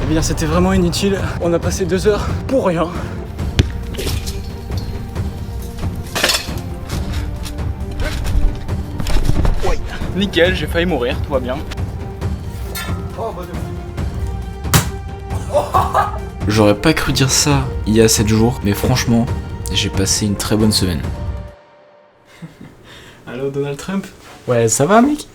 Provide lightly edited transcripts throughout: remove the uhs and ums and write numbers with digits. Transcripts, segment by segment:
Eh bien c'était vraiment inutile, on a passé 2 heures pour rien. Ouais. Nickel, j'ai failli mourir, tout va bien. J'aurais pas cru dire ça il y a 7 jours, mais franchement, j'ai passé une très bonne semaine. Allô Donald Trump? Ouais, ça va mec?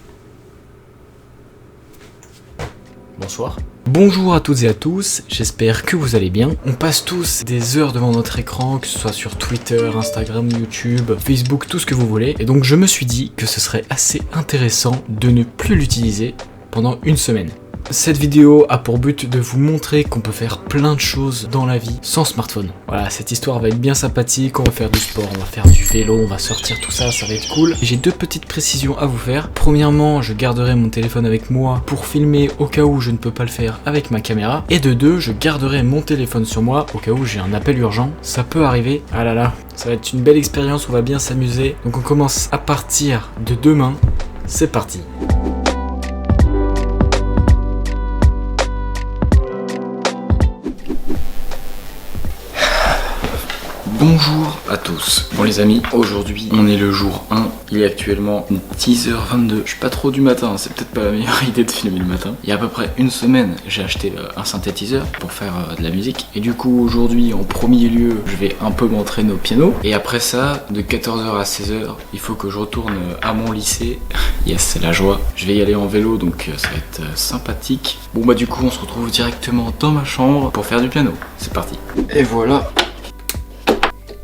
Bonsoir. Bonjour à toutes et à tous, j'espère que vous allez bien. On passe tous des heures devant notre écran, que ce soit sur Twitter, Instagram, YouTube, Facebook, tout ce que vous voulez. Et donc je me suis dit que ce serait assez intéressant de ne plus l'utiliser pendant une semaine. Cette vidéo a pour but de vous montrer qu'on peut faire plein de choses dans la vie sans smartphone. Voilà, cette histoire va être bien sympathique, on va faire du sport, on va faire du vélo, on va sortir tout ça, ça va être cool. J'ai 2 petites précisions à vous faire. Premièrement, je garderai mon téléphone avec moi pour filmer au cas où je ne peux pas le faire avec ma caméra. Et de 2, je garderai mon téléphone sur moi au cas où j'ai un appel urgent. Ça peut arriver. Ah là là, ça va être une belle expérience, on va bien s'amuser. Donc on commence à partir de demain. C'est parti. Bonjour à tous. Bon les amis, aujourd'hui on est le jour 1, il est actuellement 10h22. Je suis pas trop du matin, c'est peut-être pas la meilleure idée de filmer le matin. Il y a à peu près une semaine, j'ai acheté un synthétiseur pour faire de la musique. Et du coup aujourd'hui, en premier lieu, je vais un peu m'entraîner au piano. Et après ça, de 14h à 16h, il faut que je retourne à mon lycée. Yes, c'est la joie. Je vais y aller en vélo, donc ça va être sympathique. Bon bah du coup, on se retrouve directement dans ma chambre pour faire du piano. C'est parti. Et voilà.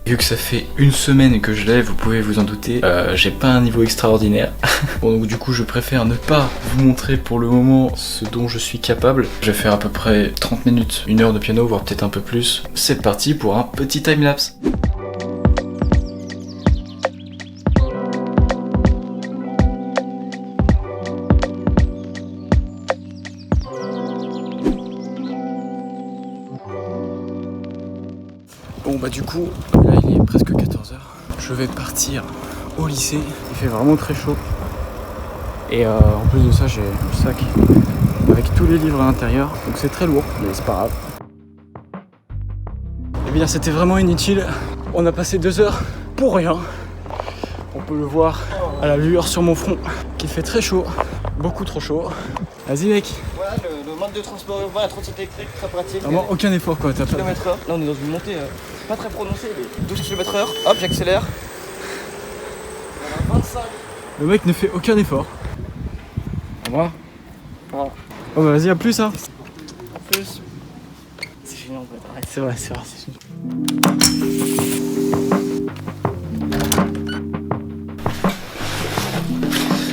Vu que ça fait une semaine que je l'ai, vous pouvez vous en douter, j'ai pas un niveau extraordinaire. Bon donc du coup je préfère ne pas vous montrer pour le moment ce dont je suis capable. Je vais faire à peu près 30 minutes, 1 heure de piano, voire peut-être un peu plus. C'est parti pour un petit timelapse. Bon bah du coup, là il est presque 14h. Je vais partir au lycée. Il fait vraiment très chaud. Et en plus de ça, j'ai le sac avec tous les livres à l'intérieur. Donc c'est très lourd, mais c'est pas grave. Eh bien c'était vraiment inutile. On a passé 2 heures pour rien. On peut le voir à la lueur sur mon front qu'il fait très chaud. Beaucoup trop chaud. Vas-y mec. Voilà le mode de transport urbain, la trottinette électrique, très pratique. Vraiment aucun effort quoi. T'as pas... km/h. Là on est dans une montée pas très prononcée, mais 12 km/h. Hop, j'accélère. Voilà, 25. Le mec ne fait aucun effort. Au revoir. Voilà. Oh bah vas-y, à plus hein. En plus, c'est génial en fait. Arrête. C'est vrai, c'est génial.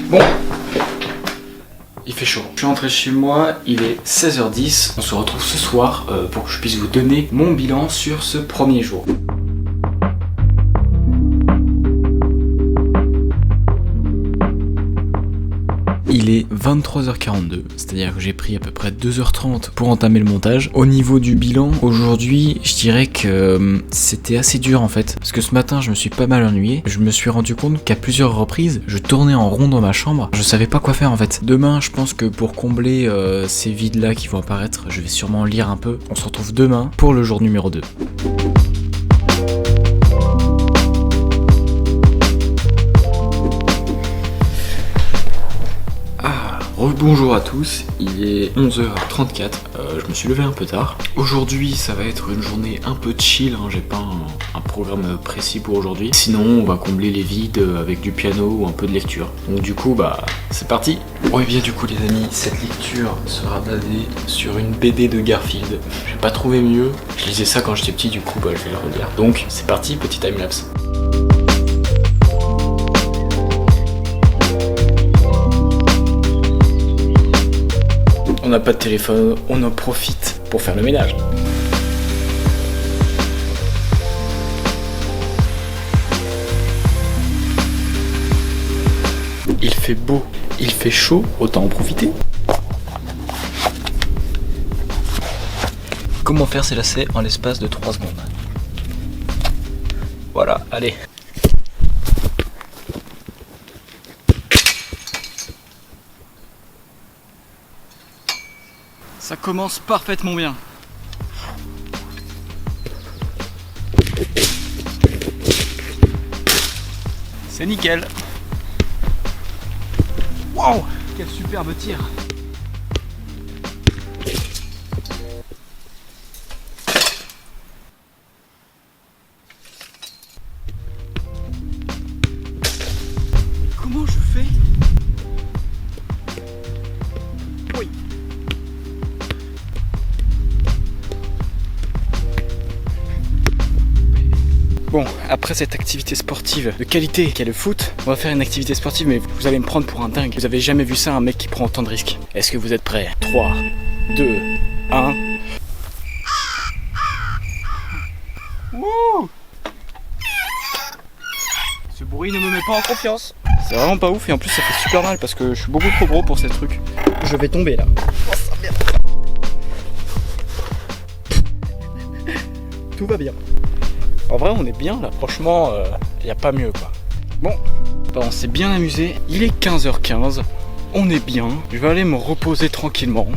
Bon, il fait chaud. Je suis rentré chez moi, il est 16h10. On se retrouve ce soir pour que je puisse vous donner mon bilan sur ce premier jour. Il est 23h42, c'est-à-dire que j'ai pris à peu près 2h30 pour entamer le montage. Au niveau du bilan, aujourd'hui, je dirais que c'était assez dur en fait. Parce que ce matin, je me suis pas mal ennuyé. Je me suis rendu compte qu'à plusieurs reprises, je tournais en rond dans ma chambre. Je savais pas quoi faire en fait. Demain, je pense que pour combler ces vides-là qui vont apparaître, je vais sûrement lire un peu. On se retrouve demain pour le jour numéro 2. Bonjour à tous, il est 11h34, je me suis levé un peu tard. Aujourd'hui ça va être une journée un peu chill, hein, j'ai pas un programme précis pour aujourd'hui. Sinon on va combler les vides avec du piano ou un peu de lecture. Donc du coup bah c'est parti. Bon et bien du coup les amis, cette lecture sera basée sur une BD de Garfield. J'ai pas trouvé mieux, je lisais ça quand j'étais petit, du coup bah je vais le relire. Donc c'est parti, petit timelapse. On n'a pas de téléphone, on en profite pour faire le ménage. Il fait beau, il fait chaud, autant en profiter. Comment faire ses lacets en l'espace de 3 secondes? Voilà, allez. Ça commence parfaitement bien. C'est nickel. Wow, quel superbe tir. Comment je fais? Oui. Bon, après cette activité sportive de qualité qu'est le foot, on va faire une activité sportive, mais vous allez me prendre pour un dingue. Vous avez jamais vu ça, un mec qui prend autant de risques. Est-ce que vous êtes prêts? 3, 2, 1. Wouh! Ce bruit ne me met pas en confiance. C'est vraiment pas ouf et en plus ça fait super mal parce que je suis beaucoup trop gros pour ces trucs. Je vais tomber là. Oh, ça merde. Tout va bien. En vrai on est bien là, franchement y a pas mieux quoi. Bon, bah, on s'est bien amusé, il est 15h15, on est bien, je vais aller me reposer tranquillement.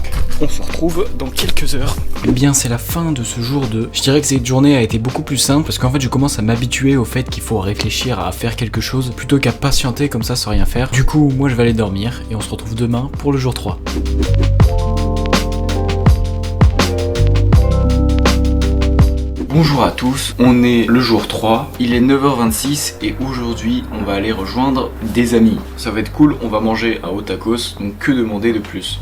On se retrouve dans quelques heures. Eh bien c'est la fin de ce jour 2. Je dirais que cette journée a été beaucoup plus simple parce qu'en fait je commence à m'habituer au fait qu'il faut réfléchir à faire quelque chose plutôt qu'à patienter comme ça sans rien faire. Du coup moi je vais aller dormir et on se retrouve demain pour le jour 3. Bonjour à tous, on est le jour 3, il est 9h26 et aujourd'hui on va aller rejoindre des amis. Ça va être cool, on va manger à Otakos, donc que demander de plus?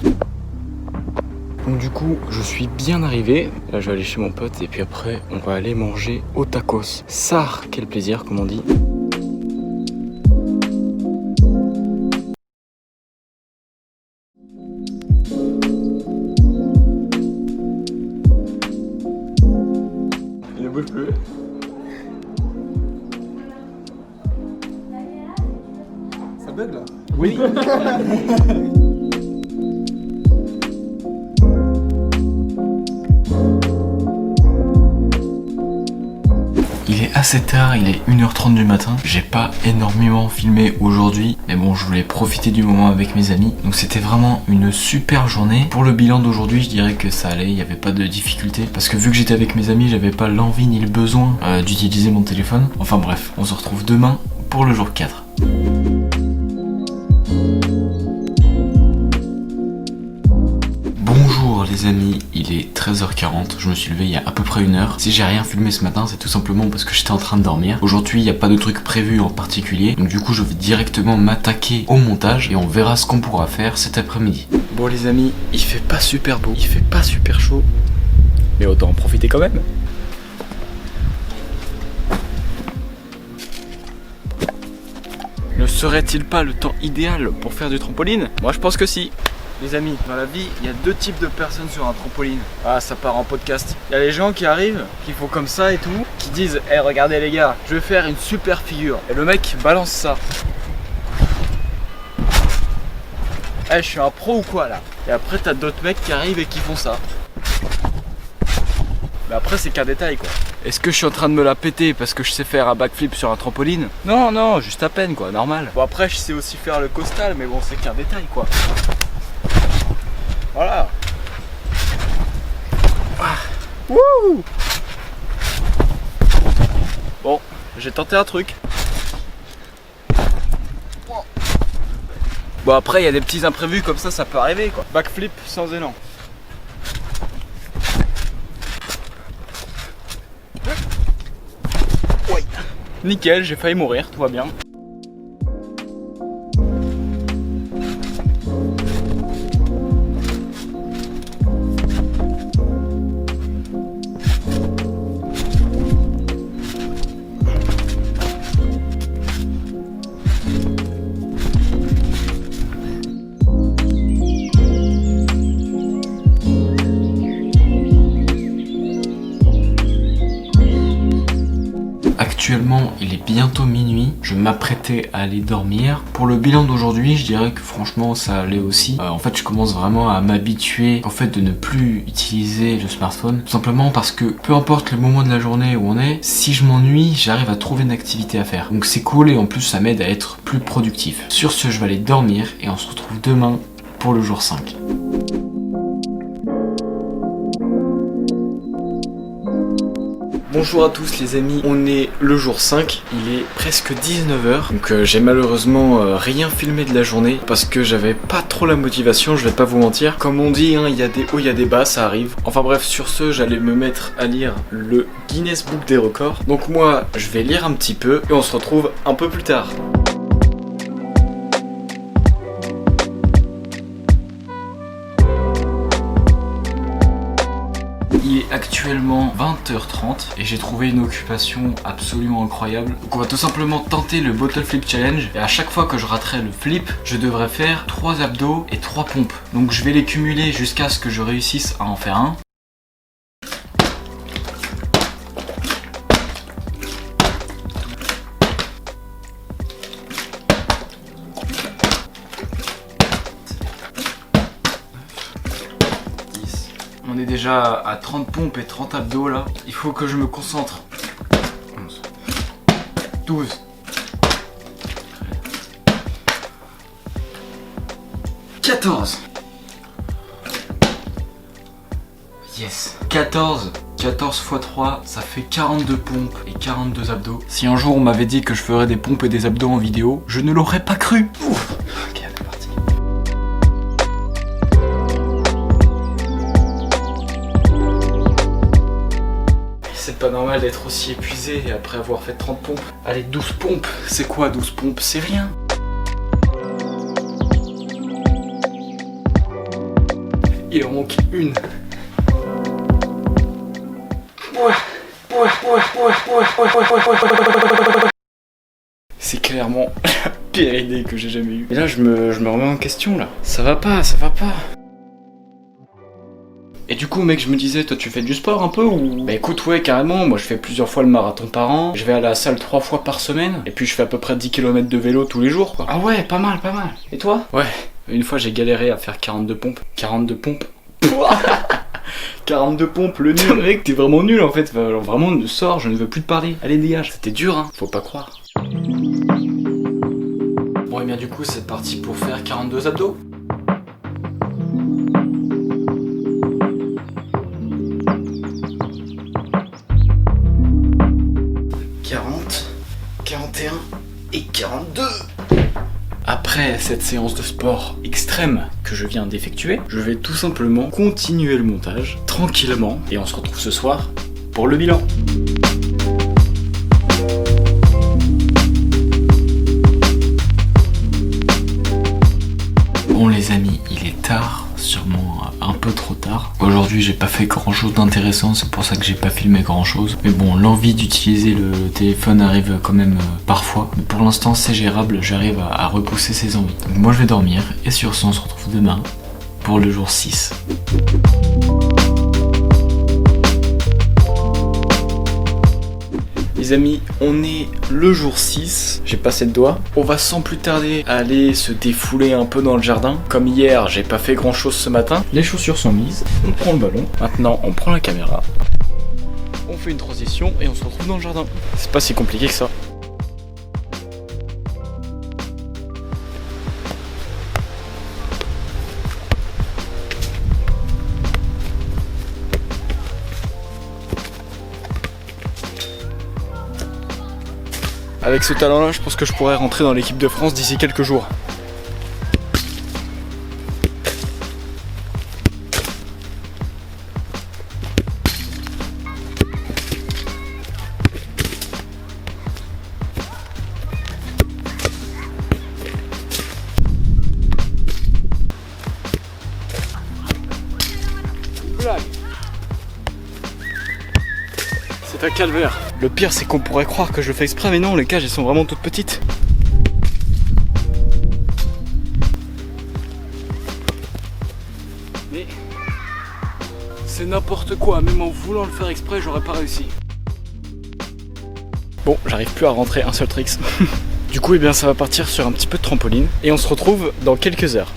Donc du coup je suis bien arrivé, là je vais aller chez mon pote et puis après on va aller manger au tacos. Sar, quel plaisir comme on dit. Il ne bouge plus. Ça bug là? Oui. Il est assez tard, il est 1h30 du matin. J'ai pas énormément filmé aujourd'hui, mais bon, je voulais profiter du moment avec mes amis. Donc c'était vraiment une super journée. Pour le bilan d'aujourd'hui, je dirais que ça allait, il n'y avait pas de difficulté. Parce que vu que j'étais avec mes amis, j'avais pas l'envie ni le besoin d'utiliser mon téléphone. Enfin bref, on se retrouve demain pour le jour 4. Bonjour les amis, il est 13h40, je me suis levé il y a à peu près 1 heure. Si j'ai rien filmé ce matin, c'est tout simplement parce que j'étais en train de dormir. Aujourd'hui, il n'y a pas de truc prévu en particulier, donc du coup je vais directement m'attaquer au montage et on verra ce qu'on pourra faire cet après-midi. Bon les amis, il fait pas super beau, il fait pas super chaud, mais autant en profiter quand même. Ne serait-il pas le temps idéal pour faire du trampoline? Moi je pense que si. Les amis, dans la vie, il y a 2 types de personnes sur un trampoline. Ah, ça part en podcast. Il y a les gens qui arrivent, qui font comme ça et tout, qui disent « Eh, regardez les gars, je vais faire une super figure. » Et le mec balance ça. Eh, je suis un pro ou quoi là? Et après, t'as d'autres mecs qui arrivent et qui font ça. Mais après, c'est qu'un détail quoi. Est-ce que je suis en train de me la péter parce que je sais faire un backflip sur un trampoline? Non, non, juste à peine quoi, normal. Bon, après, je sais aussi faire le costal, mais bon, c'est qu'un détail quoi. Voilà. Ah. Wouh. Bon, j'ai tenté un truc. Bon après il y a des petits imprévus comme ça peut arriver quoi. Backflip sans élan. Ouais. Nickel, j'ai failli mourir, tout va bien. Actuellement, il est bientôt minuit, je m'apprêtais à aller dormir. Pour le bilan d'aujourd'hui, je dirais que franchement ça allait aussi. En fait, je commence vraiment à m'habituer au fait de ne plus utiliser le smartphone. Tout simplement parce que peu importe le moment de la journée où on est, si je m'ennuie, j'arrive à trouver une activité à faire. Donc c'est cool et en plus ça m'aide à être plus productif. Sur ce, je vais aller dormir et on se retrouve demain pour le jour 5. Bonjour à tous les amis, on est le jour 5, il est presque 19h. Donc j'ai malheureusement rien filmé de la journée parce que j'avais pas trop la motivation, je vais pas vous mentir. Comme on dit, il y a des hauts, il y a des bas, ça arrive. Enfin bref, sur ce, j'allais me mettre à lire le Guinness Book des records. Donc moi, je vais lire un petit peu et on se retrouve un peu plus tard. Il est actuellement 20h30 et j'ai trouvé une occupation absolument incroyable. Donc on va tout simplement tenter le Bottle Flip Challenge et à chaque fois que je raterai le flip, je devrais faire 3 abdos et 3 pompes. Donc je vais les cumuler jusqu'à ce que je réussisse à en faire un. On est déjà à 30 pompes et 30 abdos là. Il faut que je me concentre. 11, 12, 14. Yes. 14 x 3, ça fait 42 pompes et 42 abdos. Si un jour on m'avait dit que je ferais des pompes et des abdos en vidéo, je ne l'aurais pas cru. Ouf. Ok, c'est parti. C'est pas normal d'être aussi épuisé après avoir fait 30 pompes. Allez, 12 pompes. C'est quoi 12 pompes? C'est rien. Il en manque une. C'est clairement la pire idée que j'ai jamais eue. Et là, je me remets en question là. Ça va pas, ça va pas. Et du coup mec, je me disais, toi tu fais du sport un peu ou... Bah écoute, ouais carrément, moi je fais plusieurs fois le marathon par an, je vais à la salle 3 fois par semaine, et puis je fais à peu près 10 km de vélo tous les jours quoi. Ah ouais, pas mal, pas mal. Et toi? Ouais, une fois j'ai galéré à faire 42 pompes. 42 pompes 42 pompes, le nul. Mec, t'es vraiment nul en fait, genre, vraiment sors, je ne veux plus te parler. Allez dégage, c'était dur hein, faut pas croire. Bon et bien du coup c'est parti pour faire 42 abdos. 41 et 42. Après cette séance de sport extrême que je viens d'effectuer, je vais tout simplement continuer le montage tranquillement et on se retrouve ce soir pour le bilan. Bon les amis, il est tard, sûrement un peu trop tard. Aujourd'hui j'ai pas fait grand chose d'intéressant, c'est pour ça que j'ai pas filmé grand chose. Mais bon, l'envie d'utiliser le téléphone arrive quand même parfois. Mais pour l'instant c'est gérable, j'arrive à repousser ces envies. Donc moi je vais dormir et sur ce on se retrouve demain pour le jour 6. Les amis, on est le jour 6, j'ai passé le doigt. On va sans plus tarder aller se défouler un peu dans le jardin. Comme hier, j'ai pas fait grand chose ce matin. Les chaussures sont mises, on prend le ballon. Maintenant, on prend la caméra. On fait une transition et on se retrouve dans le jardin. C'est pas si compliqué que ça. Avec ce talent-là, je pense que je pourrais rentrer dans l'équipe de France d'ici quelques jours. C'est un calvaire. Le pire c'est qu'on pourrait croire que je le fais exprès, mais non, les cages elles sont vraiment toutes petites. Mais c'est n'importe quoi, même en voulant le faire exprès, j'aurais pas réussi. Bon, j'arrive plus à rentrer un seul tricks. Du coup, eh bien, ça va partir sur un petit peu de trampoline et on se retrouve dans quelques heures.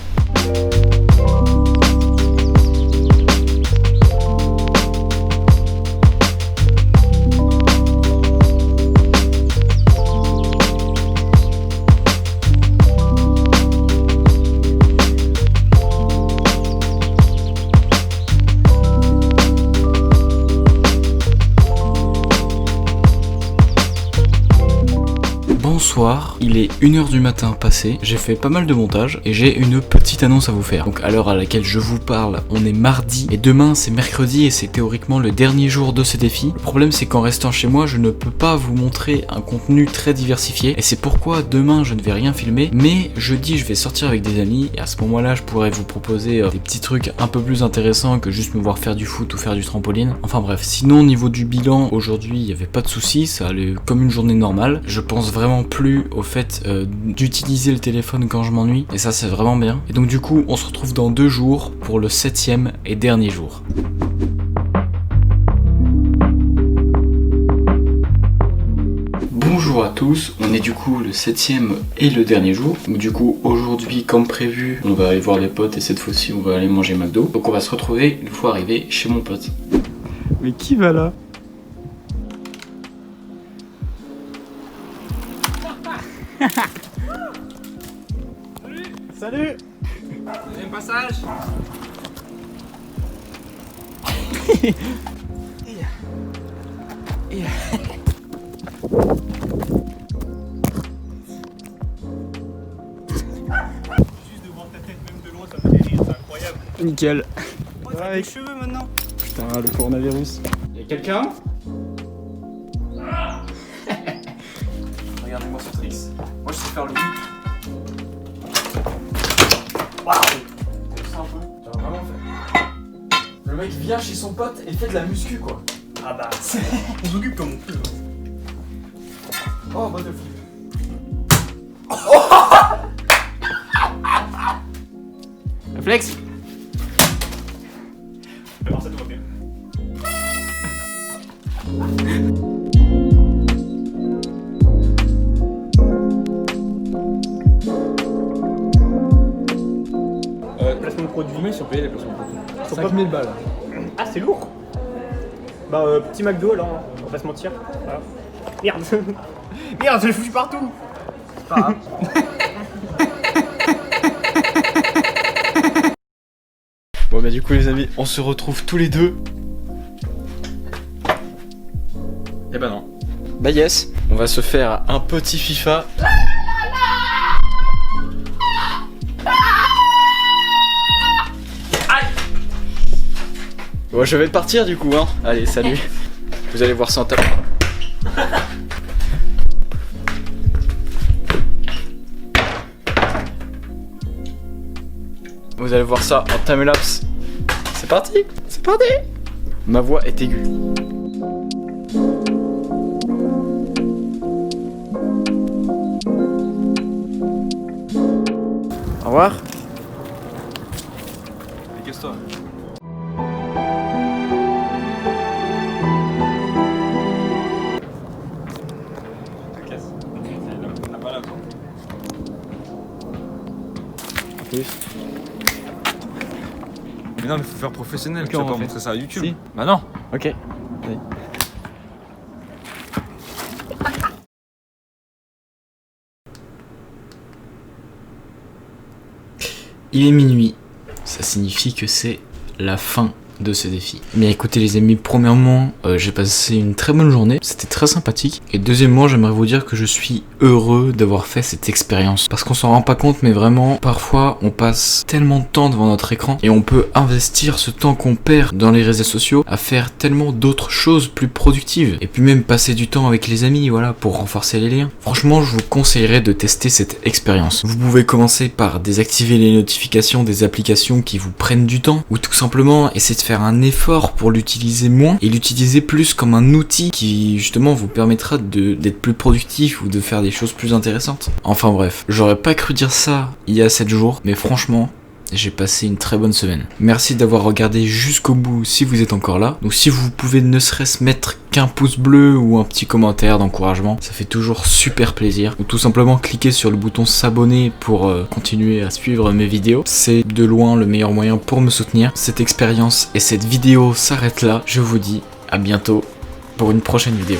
Bonsoir, il est 1h du matin passé, j'ai fait pas mal de montage et j'ai une petite annonce à vous faire. Donc à l'heure à laquelle je vous parle, on est mardi et demain c'est mercredi et c'est théoriquement le dernier jour de ce défi. Le problème c'est qu'en restant chez moi, je ne peux pas vous montrer un contenu très diversifié et c'est pourquoi demain je ne vais rien filmer, mais jeudi je vais sortir avec des amis et à ce moment-là je pourrais vous proposer des petits trucs un peu plus intéressants que juste me voir faire du foot ou faire du trampoline. Enfin bref, sinon au niveau du bilan, aujourd'hui il n'y avait pas de soucis, ça allait comme une journée normale. Je pense vraiment plus au fait d'utiliser le téléphone quand je m'ennuie et ça c'est vraiment bien. Et donc du coup on se retrouve dans 2 jours pour le 7e et dernier jour. Bonjour à tous, on est du coup le 7e et le dernier jour. Donc du coup aujourd'hui comme prévu on va aller voir les potes et cette fois-ci on va aller manger McDo. Donc on va se retrouver une fois arrivé chez mon pote. Mais qui va là? Salut. Deuxième passage. Juste de voir ta tête même de loin, ça me fait rire, c'est incroyable. Nickel. Ouais, t'as des cheveux maintenant. Putain, le coronavirus. Y'a quelqu'un? Regardez-moi ce tricks. Moi je sais faire le whip. Waouh! C'est un peu. Tu vas vraiment faire. Le mec vient chez son pote et fait de la muscu quoi. Ah bah, on s'occupe comme on peut. Oh, bah de flip. Réflexe. Alors ça te va bien. Placement de produit. Combien ils sont payés les placements de produits? 5000 balles. Ah, c'est lourd. Bah, petit McDo alors, hein. On va pas se mentir. Voilà. Merde. Merde, je l'ai foutu partout. C'est pas grave. Bon bah du coup les amis, on se retrouve tous les deux. Eh ben non. Bah yes, on va se faire un petit FIFA. Bon je vais partir du coup hein. Allez salut. Vous allez voir ça en tapant. Vous allez voir ça en timelapse. C'est parti. C'est parti. Ma voix est aiguë. Au revoir. Dégage-toi. Mais non, mais faut faire professionnel, Ok, tu vas on pas fait. montrer ça à YouTube. Si. Bah non. Ok. Allez. Il est minuit, ça signifie que c'est la fin de ce défi. Mais écoutez les amis, premièrement, j'ai passé une très bonne journée, c'était très sympathique. Et deuxièmement, j'aimerais vous dire que je suis heureux d'avoir fait cette expérience. Parce qu'on s'en rend pas compte, mais vraiment, parfois, on passe tellement de temps devant notre écran et on peut investir ce temps qu'on perd dans les réseaux sociaux à faire tellement d'autres choses plus productives. Et puis même passer du temps avec les amis, voilà, pour renforcer les liens. Franchement, je vous conseillerais de tester cette expérience. Vous pouvez commencer par désactiver les notifications des applications qui vous prennent du temps, ou tout simplement essayer de faire un effort pour l'utiliser moins et l'utiliser plus comme un outil qui justement vous permettra d'être plus productif ou de faire des choses plus intéressantes. Enfin bref, j'aurais pas cru dire ça il y a 7 jours, mais franchement, j'ai passé une très bonne semaine. Merci d'avoir regardé jusqu'au bout si vous êtes encore là. Donc si vous pouvez ne serait-ce mettre qu'un pouce bleu ou un petit commentaire d'encouragement, ça fait toujours super plaisir. Ou tout simplement cliquer sur le bouton s'abonner pour continuer à suivre mes vidéos. C'est de loin le meilleur moyen pour me soutenir. Cette expérience et cette vidéo s'arrêtent là. Je vous dis à bientôt pour une prochaine vidéo.